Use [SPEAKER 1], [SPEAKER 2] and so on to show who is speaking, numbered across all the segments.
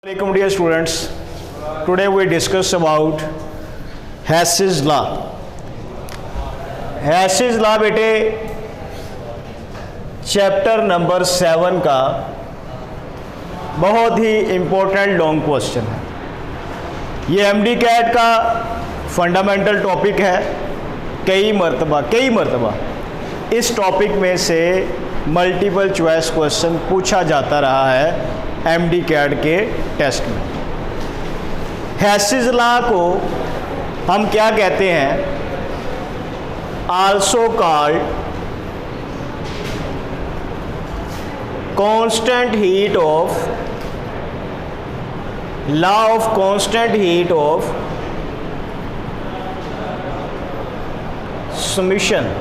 [SPEAKER 1] Assalamualaikum dear students. Today we discuss about Hess's law. Hess's law बेटे chapter number 7 का बहुत ही important long question है। ये MD cat का फंडामेंटल टॉपिक है। कई मरतबा इस टॉपिक में से मल्टीपल चॉइस क्वेश्चन पूछा जाता रहा है एमडी कैट के टेस्ट में। हैसेस लॉ को हम क्या कहते हैं? Also called constant heat of law of constant heat of summation.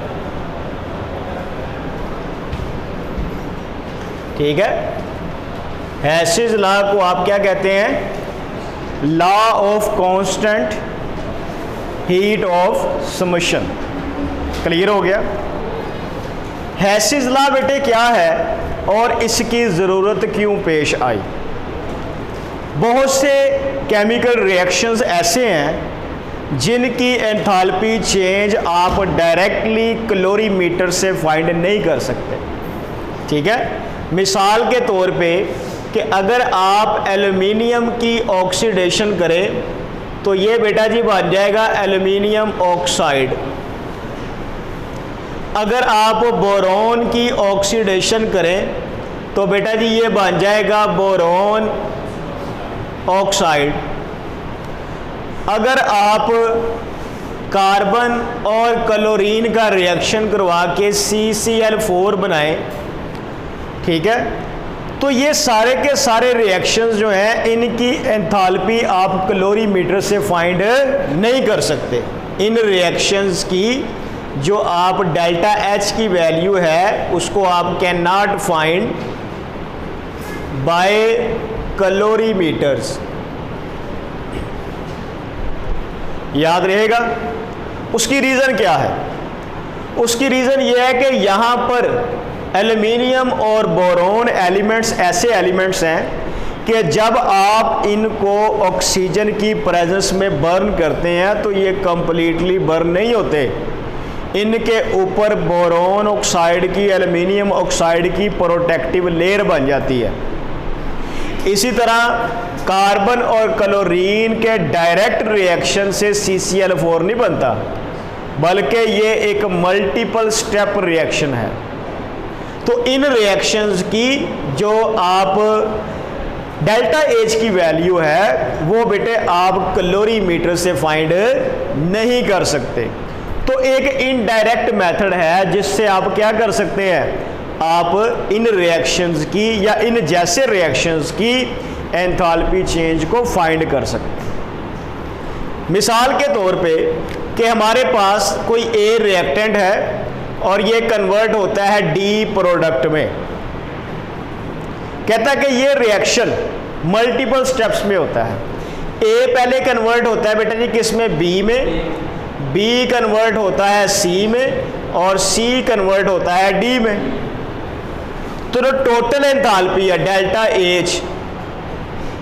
[SPEAKER 1] ठीक है, हैसेस लॉ को आप क्या कहते हैं? Law of constant heat of summation. Clear हो गया? हैसेस लॉ बेटे क्या है और इसकी ज़रूरत क्यों पेश आई? बहुत से केमिकल रिएक्शंस ऐसे हैं जिनकी एंथैल्पी चेंज आप डायरेक्टली कैलोरीमीटर से फाइंड नहीं कर सकते। ठीक है, मिसाल के तौर पे कि अगर आप एल्युमिनियम की ऑक्सीडेशन करें तो ये बेटा जी बन जाएगा एल्युमिनियम ऑक्साइड। अगर आप बोरॉन की ऑक्सीडेशन करें तो बेटा जी ये बन जाएगा बोरॉन ऑक्साइड। अगर आप कार्बन और क्लोरीन का रिएक्शन करवा के CCl4 बनाएं, ठीक है, तो ये सारे के सारे रिएक्शंस जो हैं इनकी एंथैल्पी आप कैलोरीमीटर से फाइंड नहीं कर सकते। इन रिएक्शंस की जो आप डेल्टा H की वैल्यू है उसको आप कैन नॉट फाइंड बाय कैलोरीमीटर्स। याद रहेगा। उसकी रीज़न क्या है? उसकी रीज़न ये है कि यहाँ पर एल्युमिनियम और बोरॉन एलिमेंट्स ऐसे एलिमेंट्स हैं कि जब आप इनको ऑक्सीजन की प्रेजेंस में बर्न करते हैं तो ये कंप्लीटली बर्न नहीं होते। इनके ऊपर बोरॉन ऑक्साइड की, एल्युमिनियम ऑक्साइड की प्रोटेक्टिव लेयर बन जाती है। इसी तरह कार्बन और क्लोरीन के डायरेक्ट रिएक्शन से CCl4 नहीं बनता, बल्कि ये एक मल्टीपल स्टेप रिएक्शन है। तो इन रिएक्शंस की जो आप डेल्टा H की वैल्यू है वो बेटे आप कैलोरीमीटर से फाइंड नहीं कर सकते। तो एक इनडायरेक्ट मेथड है जिससे आप क्या कर सकते हैं? आप इन रिएक्शंस की या इन जैसे रिएक्शंस की एंथैल्पी चेंज को फाइंड कर सकते हैं। मिसाल के तौर पे कि हमारे पास कोई A रिएक्टेंट है और ये कन्वर्ट होता है D प्रोडक्ट में। कहता है कि ये रिएक्शन मल्टीपल स्टेप्स में होता है। A पहले कन्वर्ट होता है बेटा जी किस में? B में। B कन्वर्ट होता है C में और C कन्वर्ट होता है D में। तो जो टोटल एंथैल्पी है डेल्टा H,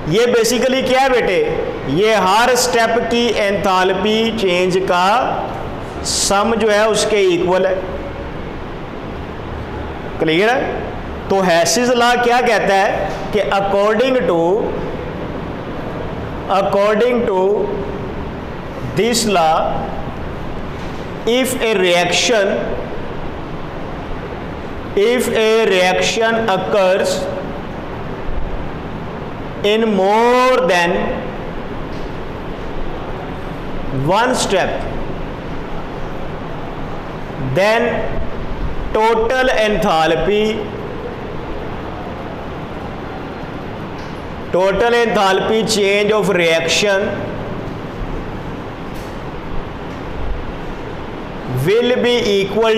[SPEAKER 1] ये बेसिकली क्या है बेटे? ये हर स्टेप की एंथैल्पी चेंज का सम जो है उसके इक्वल है। क्लियर है? तो हैसेस लॉ क्या कहता है कि according to this law if a reaction occurs in more than one step, then total enthalpy change of reaction will be equal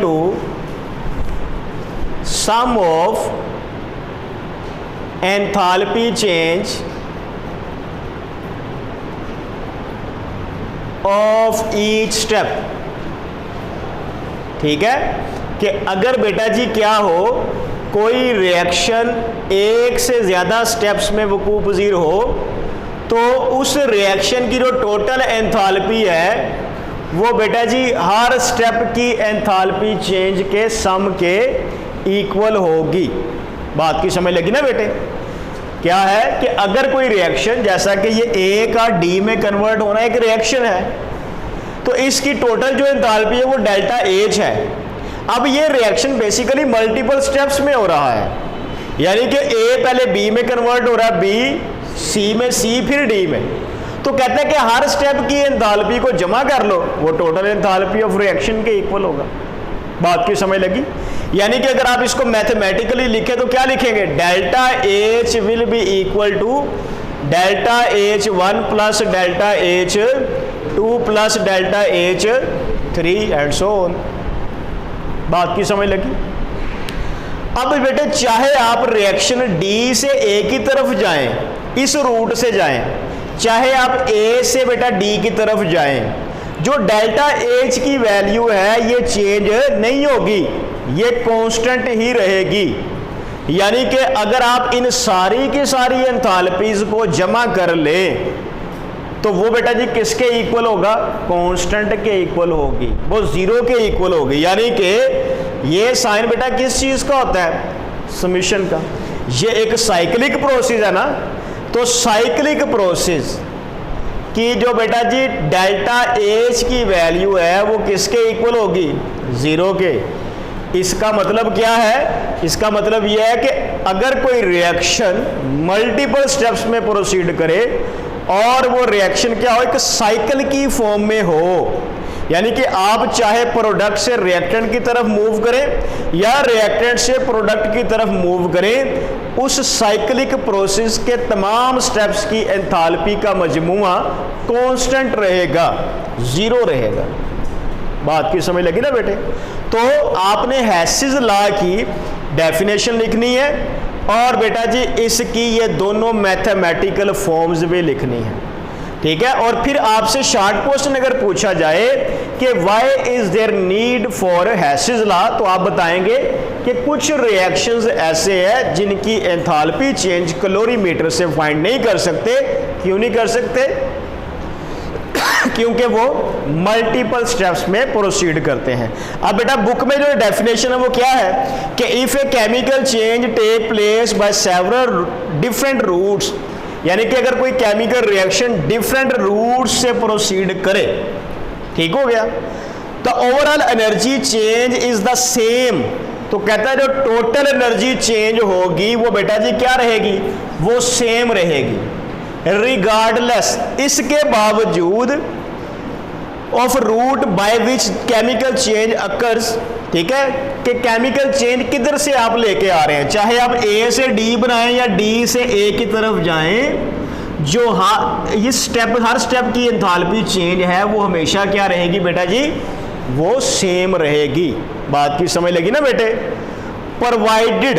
[SPEAKER 1] to sum of enthalpy change of each step। ठीक है, कि अगर बेटा जी क्या हो कोई रिएक्शन एक से ज़्यादा स्टेप्स में वकूअ पज़ीर हो तो उस रिएक्शन की जो टोटल एंथैल्पी है वो बेटा जी हर स्टेप की एंथैल्पी चेंज के सम के इक्वल होगी। बात की समझ लगी ना बेटे? क्या है कि अगर कोई रिएक्शन, जैसा कि ये ए का डी में कन्वर्ट होना एक रिएक्शन है, तो इसकी टोटल जो एंथैल्पी है वो डेल्टा एच है। अब ये रिएक्शन बेसिकली मल्टीपल स्टेप्स में हो रहा है, यानी कि ए पहले बी में कन्वर्ट हो रहा है, बी सी में, सी फिर डी में। तो कहते हैं कि हर स्टेप की एंथैल्पी को जमा कर लो, वो टोटल एंथैल्पी ऑफ रिएक्शन के इक्वल होगा। बात की समझ लगी? यानी कि अगर आप इसको मैथमेटिकली लिखें तो क्या लिखेंगे? Delta H will be equal to delta H 1 plus delta H 2 plus delta H 3 and so on. बात की समझ लगी? अब बेटे चाहे आप रिएक्शन डी से ए की तरफ जाएं, इस रूट से जाएं, चाहे आप ए से बेटा डी की तरफ जाएं, जो डेल्टा एच की वैल्यू है ये चेंज नहीं होगी, ये कांस्टेंट ही रहेगी। यानी कि अगर आप इन सारी की सारी एंथैल्पीज को जमा कर लें तो वो बेटा जी किसके इक्वल होगा? कांस्टेंट के इक्वल होगी, वो जीरो के इक्वल होगी। यानी कि ये साइन बेटा किस चीज़ का होता है? समीशन का। ये एक साइक्लिक प्रोसेस है ना, तो साइक्लिक प्रोसेस की जो बेटा जी डेल्टा एच की वैल्यू है वो किसके इक्वल होगी? ज़ीरो के। इसका मतलब क्या है? इसका मतलब यह है कि अगर कोई रिएक्शन मल्टीपल स्टेप्स में प्रोसीड करे और वो रिएक्शन क्या हो? एक साइकिल की फॉर्म में हो, यानी कि आप चाहे प्रोडक्ट से रिएक्टेंट की तरफ मूव करें या रिएक्टेंट से प्रोडक्ट की तरफ मूव करें, उस साइक्लिक प्रोसेस के तमाम स्टेप्स की एंथैल्पी का मजमूआ कांस्टेंट रहेगा, जीरो रहेगा। बात की समझ लगी ना बेटे? तो आपने हेसिस लॉ की डेफिनेशन लिखनी है और बेटा जी इसकी ये दोनों मैथमेटिकल फॉर्म्स भी लिखनी है, ठीक है? और फिर आपसे शॉर्ट क्वेश्चन अगर पूछा जाए कि why is there need for Hess's law, तो आप बताएंगे कि कुछ रिएक्शंस ऐसे हैं जिनकी एंथैल्पी चेंज कैलोरीमीटर से फाइंड नहीं कर सकते। क्यों नहीं कर सकते? क्योंकि वो मल्टीपल स्टेप्स में प्रोसीड करते हैं। अब बेटा बुक में जो डेफिनेशन है वो क्या है कि if a chemical change take place by several different routes, यानी कि अगर कोई केमिकल रिएक्शन डिफरेंट रूट्स से प्रोसीड करे, ठीक हो गया, the overall energy change is the same. तो कहता है जो टोटल एनर्जी चेंज होगी वो बेटा जी क्या रहेगी? वो सेम रहेगी, रिगार्डलेस, इसके बावजूद of route by which chemical change occurs. ठीक है, कि केमिकल चेंज किधर से आप लेके आ रहे हैं, चाहे आप ए से डी बनाएं या डी से ए की तरफ जाएं, जो इस स्टेप हर स्टेप की एंथैल्पी चेंज है वो हमेशा क्या रहेगी बेटा जी? वो सेम रहेगी। बात की समझ लगी ना बेटे? Provided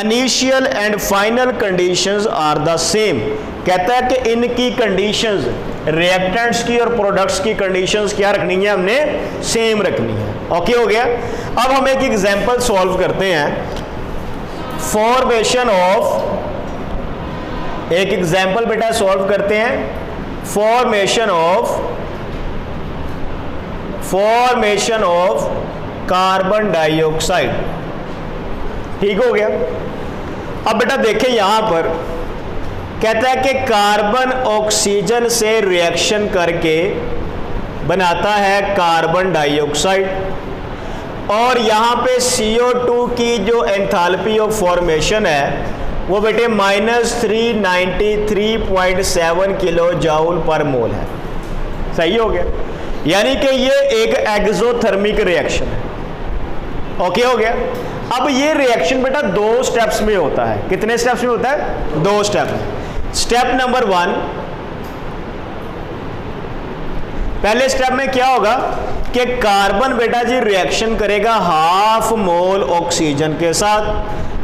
[SPEAKER 1] initial and final conditions are the same. कहता है कि इनकी कंडीशंस, रिएक्टेंट्स की और प्रोडक्ट्स की कंडीशंस क्या रखनी है? हमने सेम रखनी है। ओके हो गया। अब हम एक एग्जांपल सॉल्व करते हैं। फॉर्मेशन ऑफ, एक एग्जांपल बेटा सॉल्व करते हैं। Formation of carbon dioxide. ठीक हो गया। अब बेटा देखें यहां पर कहता है कि कार्बन ऑक्सीजन से रिएक्शन करके बनाता है कार्बन डाइऑक्साइड, और यहाँ पे CO2 की जो एंथैल्पी ऑफ फॉर्मेशन है वो बेटे -393.7 किलो जूल पर मोल है। सही हो गया। यानी कि ये एक एक्सोथर्मिक रिएक्शन है। ओके हो गया। अब ये रिएक्शन बेटा 2 स्टेप्स में होता है। कितने स्टेप्स में होता है? 2 स्टेप। स्टेप नंबर 1, पहले स्टेप में क्या होगा कि कार्बन बेटा जी रिएक्शन करेगा हाफ मोल ऑक्सीजन के साथ।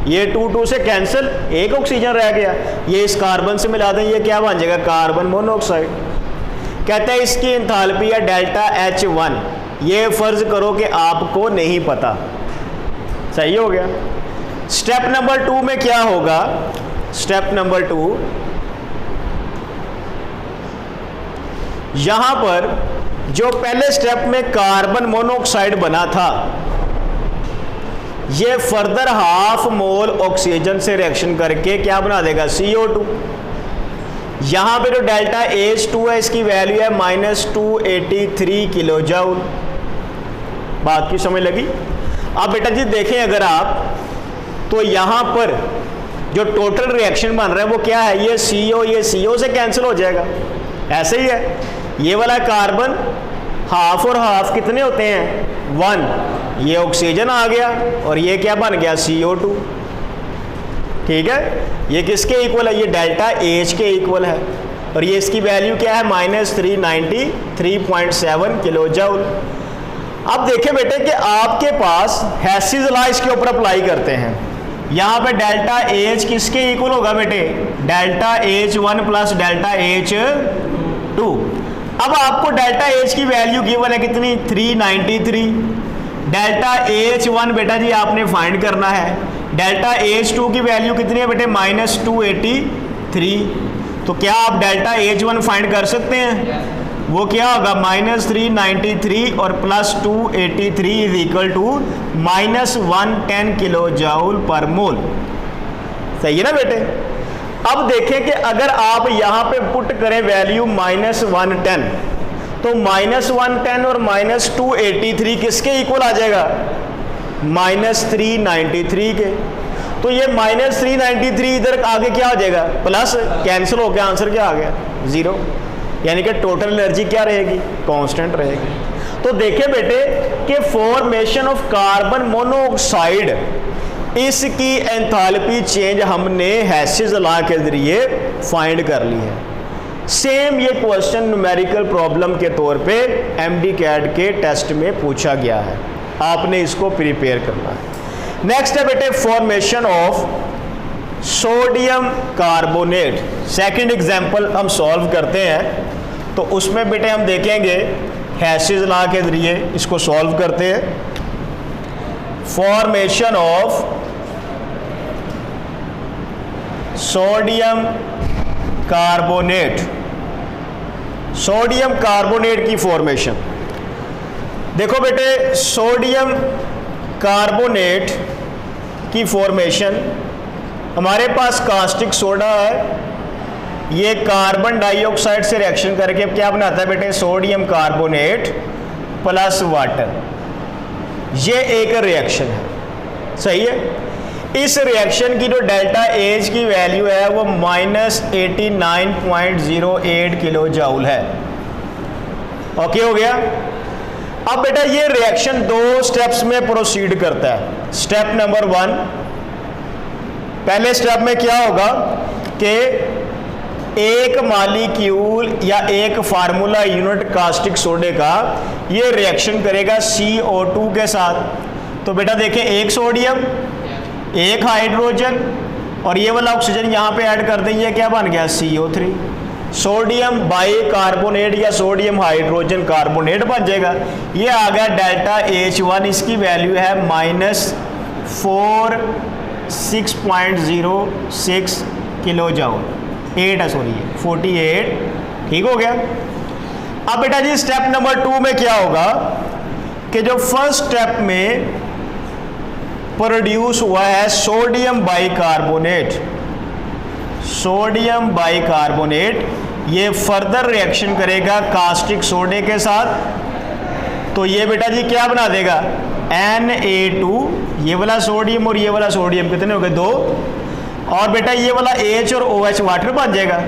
[SPEAKER 1] ये 2 से कैंसिल, एक ऑक्सीजन रह गया, ये इस कार्बन से मिला दें, ये क्या बन जाएगा? Carbon monoxide. कहता है इसकी एंथैल्पी है डेल्टा H1। ये फर्ज करो कि आपको नहीं पता। सही हो गया। स्टेप नंबर 2 में क्या होगा, स्टेप नंबर 2, यहां पर जो पहले स्टेप में कार्बन मोनोऑक्साइड बना था, ये फर्दर हाफ मोल ऑक्सीजन से रिएक्शन करके क्या बना देगा, CO2। यहां पे जो डेल्टा H2 है इसकी वैल्यू है -283 किलो जूल। बात की समझ लगी? अब बेटा जी देखें अगर आप, तो यहां पर जो टोटल रिएक्शन बन रहा है वो क्या है, ये CO, ये CO से कैंसिल हो जाएगा, ऐसे ही है। ये वाला कार्बन हाफ और हाफ कितने होते हैं, 1, ये ऑक्सीजन आ गया और ये क्या बन गया, CO2। ठीक है, ये किसके इक्वल है, ये डेल्टा H के इक्वल है और ये इसकी वैल्यू क्या है, -393.7 किलो जूल। अब देखें बेटे कि आपके पास हेसिस लॉ इसके ऊपर अप्लाई करते हैं। यहाँ पे डेल्टा H किसके इक्वल होगा बेटे, delta H1 plus delta H2। अब आपको डेल्टा H की वैल्यू गिवन है कितनी, 393। डेल्टा H1 बेटा जी आपने फाइंड करना है, डेल्टा H2 की वैल्यू कितनी है बेटे, -283। तो क्या आप डेल्टा H1 फाइंड कर सकते हैं, वो क्या होगा, -393 और +283 is equal to -110 kilo joule per mole. सही है ना बेटे? अब देखें कि अगर आप यहां पे पुट करें वैल्यू -110, तो -110 और -283 किसके इक्वल आ जाएगा, -393 के। तो ये -393 इधर आगे क्या हो जाएगा, प्लस, कैंसिल हो गया, आंसर क्या आ गया, 0। यानी कि टोटल एनर्जी क्या रहेगी, कांस्टेंट रहेगी। तो देखें बेटे कि फॉर्मेशन ऑफ कार्बन मोनोऑक्साइड, इसकी एंथैल्पी चेंज हमने हेसिस लॉ के जरिए फाइंड कर ली है। सेम ये क्वेश्चन न्यूमेरिकल प्रॉब्लम के तौर पे MD CAT के टेस्ट में पूछा गया है, आपने इसको प्रिपेयर करना है। नेक्स्ट है बेटे formation of sodium carbonate. Second example हम सॉल्व करते हैं, तो उसमें बेटे हम देखेंगे हेसिस लॉ के जरिए इसको सॉल्व करते हैं। Formation of sodium carbonate, sodium carbonate की फॉर्मेशन। देखो बेटे सोडियम कार्बोनेट की फॉर्मेशन, हमारे पास कास्टिक सोडा है, ये कार्बन डाइऑक्साइड से रिएक्शन करके क्या बनाता है बेटे, सोडियम कार्बोनेट प्लस वाटर। ये एक रिएक्शन है, सही है। इस रिएक्शन की जो डेल्टा H की वैल्यू है वो -89.08 किलो जूल है। ओके हो गया। अब बेटा ये रिएक्शन 2 स्टेप्स में प्रोसीड करता है। स्टेप नंबर 1, पहले स्टेप में क्या होगा कि एक मॉलिक्यूल या एक फार्मूला यूनिट कास्टिक सोडे का ये रिएक्शन करेगा CO2 के साथ। तो बेटा देखें, एक सोडियम, एक हाइड्रोजन और ये वाला ऑक्सीजन यहाँ पे ऐड कर देंगे, क्या बन गया, CO3। सोडियम बाइकार्बोनेट या सोडियम हाइड्रोजन कार्बोनेट बन जाएगा। ये आ गया डेल्टा H1, इसकी वैल्यू है -46.06 किलो जूल, 8 है सॉरी 48। ठीक हो गया। अब बेटा जी स्टेप नंबर 2 में क्या होगा कि जो फर्स्ट स्टेप में प्रोड्यूस हुआ है सोडियम बाइकार्बोनेट, सोडियम बाइकार्बोनेट ये फर्दर रिएक्शन करेगा कास्टिक सोडे के साथ। तो ये बेटा जी क्या बना देगा, Na2, ये वाला सोडियम और ये वाला सोडियम कितने हो गए, 2। और बेटा ये वाला H और OH वाटर बन जाएगा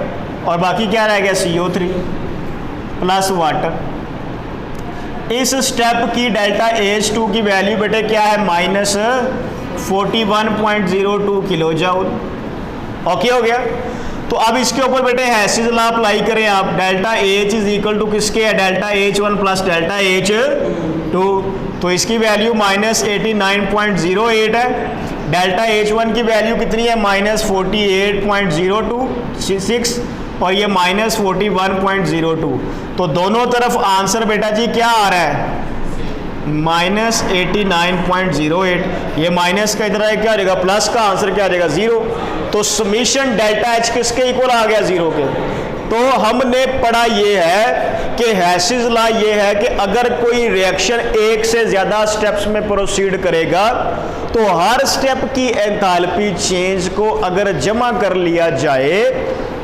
[SPEAKER 1] और बाकी क्या रह गया, CO3 प्लस वाटर। इस स्टेप की डेल्टा H2 की वैल्यू बेटे क्या है, -41.02 किलो जूल। ओके हो गया। तो अब इसके ऊपर बेटे हेसिस लॉ अप्लाई करें आप। Delta H is equal to किसके है, delta H1 plus delta H2। तो इसकी वैल्यू -89.08 है। डेल्टा H1 की वैल्यू कितनी है, -48.026 और ये -41.02। तो दोनों तरफ आंसर बेटा जी क्या आ रहा है, -89.08, ये माइनस का इधर क्या आ जाएगा, प्लस का आंसर क्या आ जाएगा 0। तो समीशन डेल्टा एच किसके इक्वल आ गया 0 के। तो हमने पढ़ा ये है कि हैसिस लॉ ये है कि अगर कोई रिएक्शन एक से ज़्यादा स्टेप्स में प्रोसीड करेगा तो हर स्टेप की एंथैल्पी चेंज को अगर जमा कर लिया जाए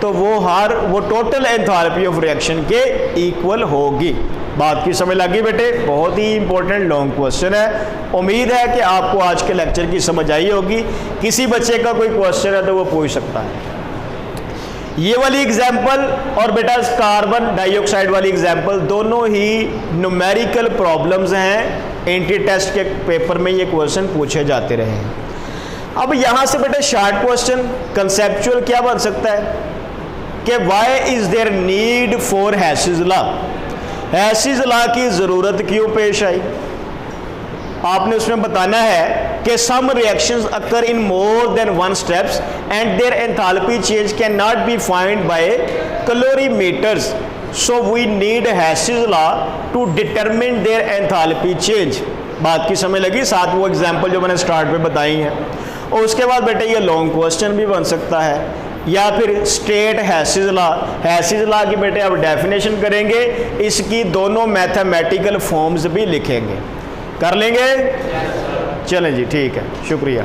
[SPEAKER 1] तो वो टोटल एंथैल्पी ऑफ रिएक्शन के इक्वल होगी। बात की समझ लगी बेटे, बहुत ही इंपॉर्टेंट लॉन्ग क्वेश्चन है। उम्मीद है कि आपको आज के लेक्चर की समझ आई होगी। किसी बच्चे का कोई क्वेश्चन है तो वो पूछ सकता है। ये वाली एग्जाम्पल और बेटा कार्बन डाइऑक्साइड वाली एग्जाम्पल दोनों ही न्यूमेरिकल प्रॉब्लम्स हैं। एंट्री टेस्ट के पेपर में ये क्वेश्चन पूछे जाते रहे हैं। अब यहाँ से बेटा शार्ट क्वेश्चन कंसेप्चुअल क्या बन सकता है कि why is there need for Hess's law, Hess's law की ज़रूरत क्यों पेश आई। आपने उसमें बताना है कि some reactions occur in more than one steps and their enthalpy change can not be find by calorimeters, so we need Hess's law to determine their enthalpy change. बात की समझ लगी। साथ वो एग्जांपल जो मैंने स्टार्ट में बताई हैं। और उसके बाद बेटा ये लॉन्ग क्वेश्चन भी बन सकता है या फिर स्टेट हैसिस लॉ। हैसिस लॉ की बेटे अब डेफिनेशन करेंगे, इसकी दोनों मैथमेटिकल फॉर्म्स भी लिखेंगे। कर लेंगे? चलें जी, ठीक है, शुक्रिया।